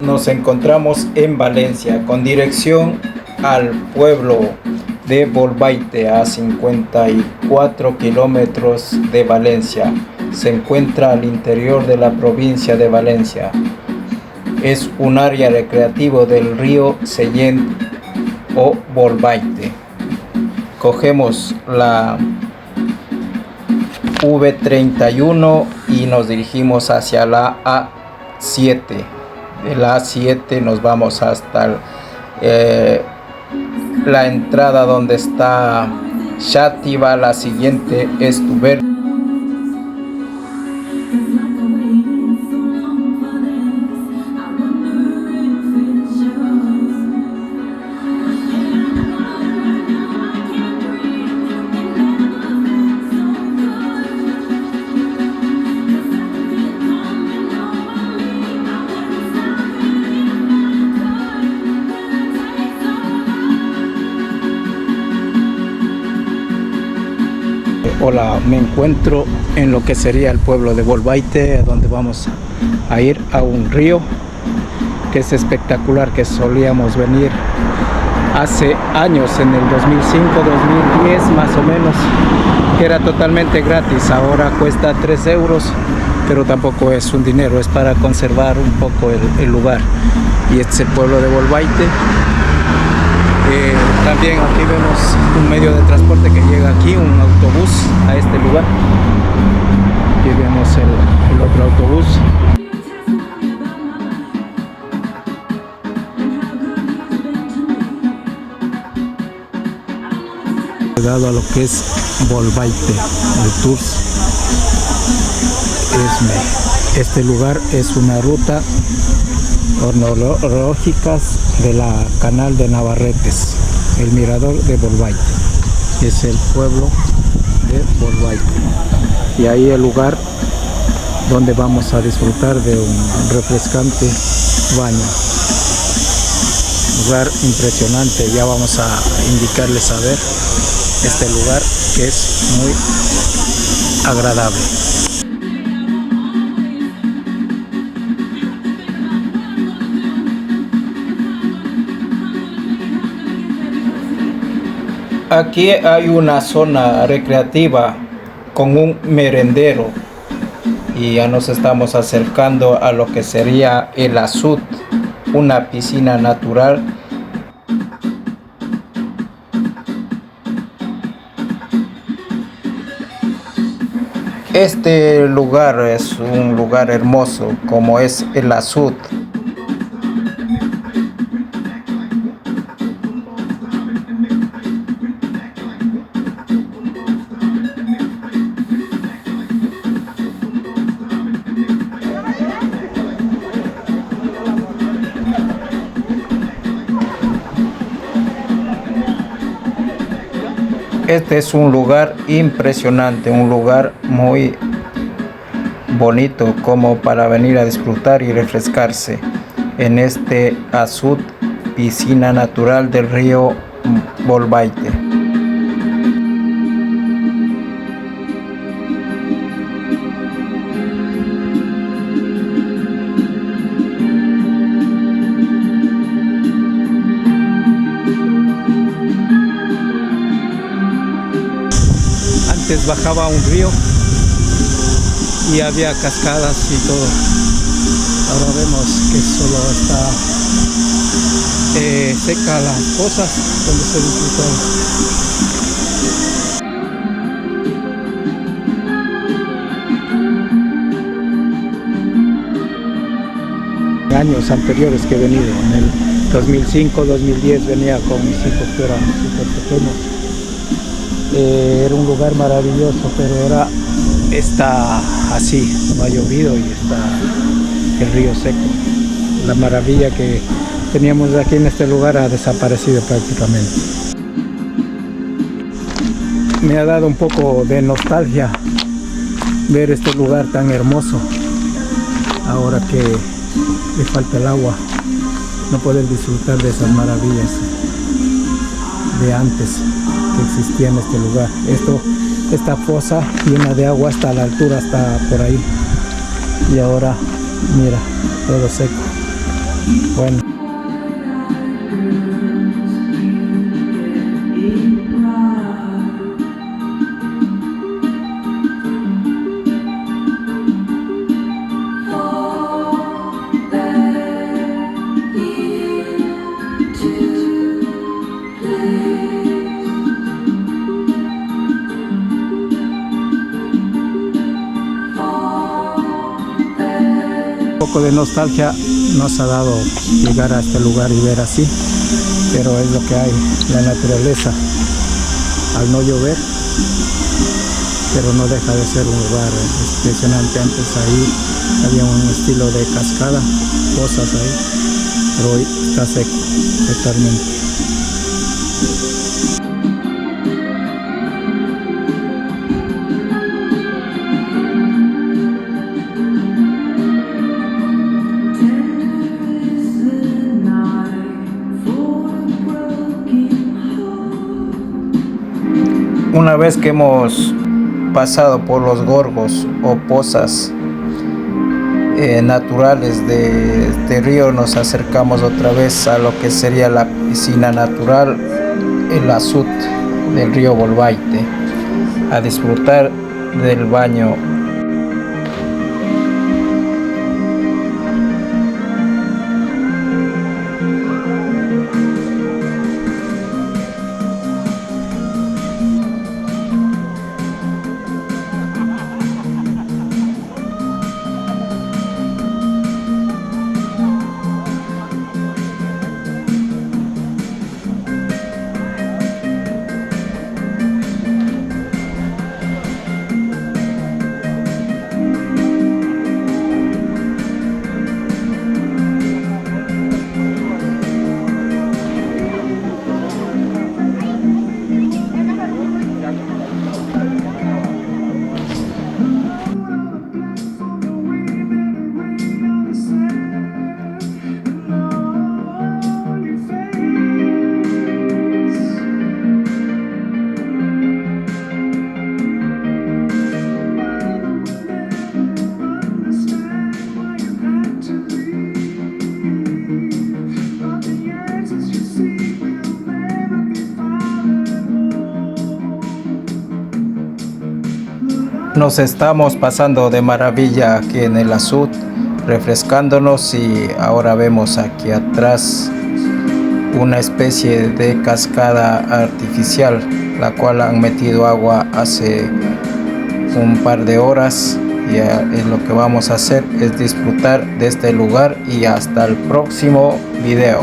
Nos encontramos en Valencia con dirección al pueblo de Bolbaite, a 54 kilómetros de Valencia. Se encuentra al interior de la provincia de Valencia. Es un área recreativa del río Sellent o Bolbaite. Cogemos la V31 y nos dirigimos hacia la A7. De la A7 nos vamos hasta la entrada donde está Xàtiva. La siguiente es Tuber. Hola, me encuentro en lo que sería el pueblo de Bolbaite, donde vamos a ir a un río que es espectacular, que solíamos venir hace años, en el 2005, 2010 más o menos, que era totalmente gratis. Ahora cuesta 3 euros, pero tampoco es un dinero, es para conservar un poco el lugar. Y este es el pueblo de Bolbaite. También aquí vemos un medio de transporte que llega aquí, un autobús a este lugar. Aquí vemos el otro autobús. Llegado a lo que es Bolbaite, el Tours Esme. Este lugar es una ruta ornitológicas de la Canal de Navarretes, el mirador de Bolbaite. Es el pueblo de Bolbaite. Y ahí el lugar donde vamos a disfrutar de un refrescante baño. Lugar impresionante, ya vamos a indicarles a ver este lugar, que es muy agradable. Aquí hay una zona recreativa con un merendero y ya nos estamos acercando a lo que sería el Azud, una piscina natural. Este lugar es un lugar hermoso, como es el Azud. Este es un lugar impresionante, un lugar muy bonito como para venir a disfrutar y refrescarse en este Azud, piscina natural del río Bolbaite. Antes bajaba un río y había cascadas y todo. Ahora vemos que solo está seca las cosas donde se disfrutó. Años anteriores que he venido, en el 2005, 2010 venía con mis hijos que eran súper pequeños. Era un lugar maravilloso, pero ahora está así, no ha llovido y está el río seco. La maravilla que teníamos aquí en este lugar ha desaparecido prácticamente. Me ha dado un poco de nostalgia ver este lugar tan hermoso, ahora que le falta el agua, no poder disfrutar de esas maravillas de antes que existía en este lugar. Esta fosa llena de agua hasta la altura, hasta por ahí, y ahora mira, todo seco. Bueno, un poco de nostalgia nos ha dado llegar a este lugar y ver así, pero es lo que hay, la naturaleza, al no llover, pero no deja de ser un lugar impresionante. Antes ahí había un estilo de cascada, cosas ahí, pero hoy está seco totalmente. Una vez que hemos pasado por los gorgos o pozas naturales de este río, nos acercamos otra vez a lo que sería la piscina natural, el azud del río Bolbaite, a disfrutar del baño. Nos estamos pasando de maravilla aquí en el azud, refrescándonos, y ahora vemos aquí atrás una especie de cascada artificial, la cual han metido agua hace un par de horas, y lo que vamos a hacer es disfrutar de este lugar. Y hasta el próximo video.